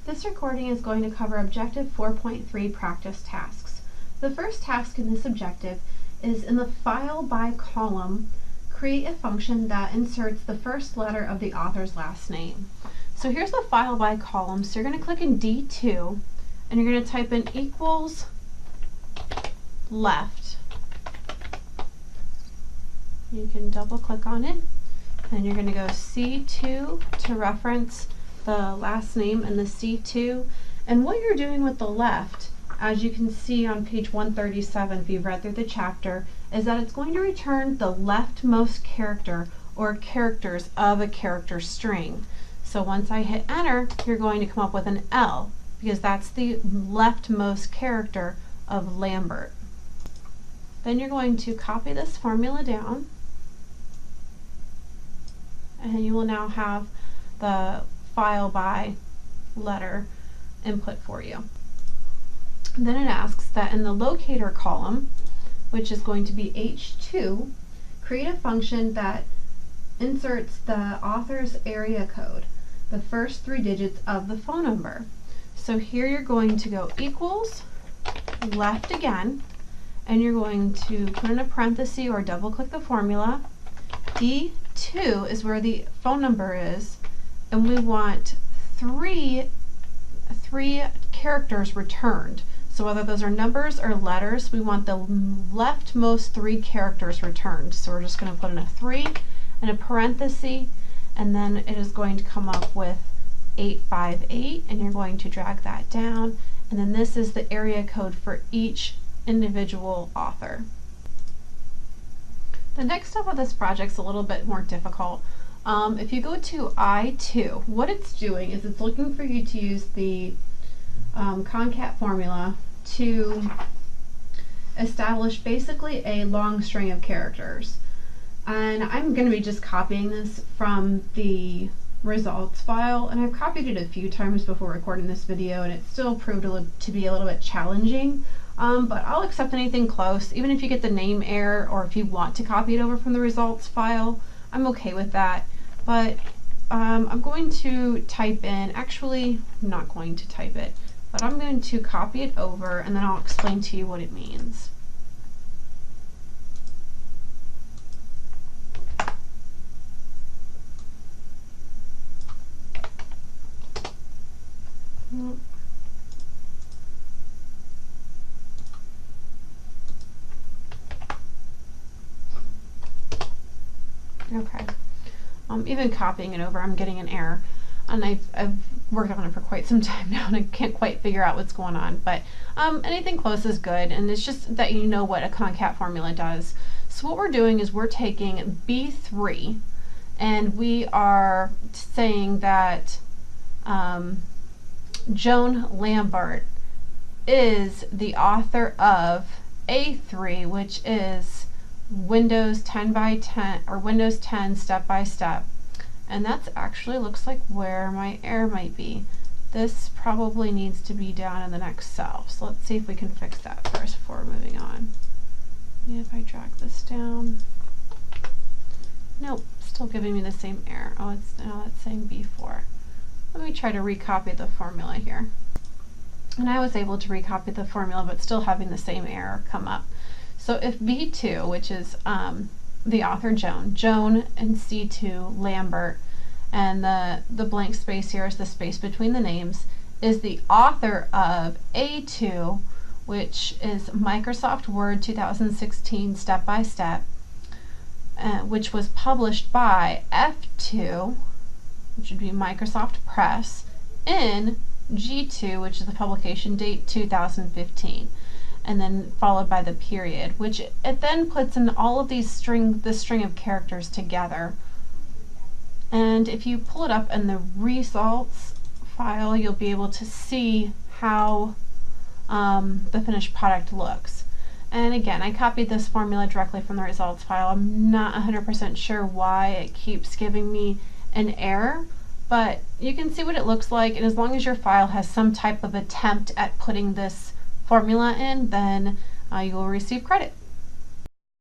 This recording is going to cover Objective 4.3 practice tasks. The first task in this objective is in the FileByColumn, create a function that inserts the first letter of the author's last name. So here's the FileByColumn. So you're going to click in D2 and you're going to type in equals left. You can double click on it and you're going to go C2 to reference the last name in the C2. And what you're doing with the left, as you can see on page 137 if you've read through the chapter, is that it's going to return the leftmost character or characters of a character string. So once I hit enter, you're going to come up with an L because that's the leftmost character of Lambert. Then you're going to copy this formula down and you will now have the file by letter input for you. Then it asks that in the locator column, which is going to be H2, create a function that inserts the author's area code, the first 3 digits of the phone number. So here you're going to go equals left again, and you're going to put in a parenthesis or double click the formula. D2 is where the phone number is, and we want three characters returned. So whether those are numbers or letters, we want the leftmost 3 characters returned. So we're just going to put in a 3 and a parenthesis, and then it is going to come up with 858, and you're going to drag that down, and then this is the area code for each individual author. The next step of this project is a little bit more difficult. If you go to I2, what it's doing is it's looking for you to use the Concat formula to establish basically a long string of characters. And I'm going to be just copying this from the results file, and I've copied it a few times before recording this video, and it still proved to be a little bit challenging. But I'll accept anything close, even if you get the name error or if you want to copy it over from the results file. I'm okay with that, but I'm going to type in, actually I'm not going to type it, but I'm going to copy it over and then I'll explain to you what it means. Okay, even copying it over, I'm getting an error, and I've worked on it for quite some time now and I can't quite figure out what's going on, but anything close is good, and it's just that you know what a Concat formula does. So what we're doing is we're taking B3 and we are saying that Joan Lambert is the author of A3, which is Windows 10 by 10 or Windows 10 step by step, and that's actually looks like where my error might be. This probably needs to be down in the next cell, so let's see if we can fix that first before moving on. If I drag this down, nope, still giving me the same error. Oh, it's saying B4. Let me try to recopy the formula here, and I was able to recopy the formula but still having the same error come up. So if B2, which is the author Joan and C2 Lambert, and the blank space here is the space between the names, is the author of A2, which is Microsoft Word 2016 step by step, which was published by F2, which would be Microsoft Press, in G2, which is the publication date 2015. And then followed by the period, which it then puts in all of these this string of characters together. And if you pull it up in the results file, you'll be able to see how the finished product looks. And again, I copied this formula directly from the results file. I'm not 100% sure why it keeps giving me an error, but you can see what it looks like, and as long as your file has some type of attempt at putting this formula in, then you will receive credit.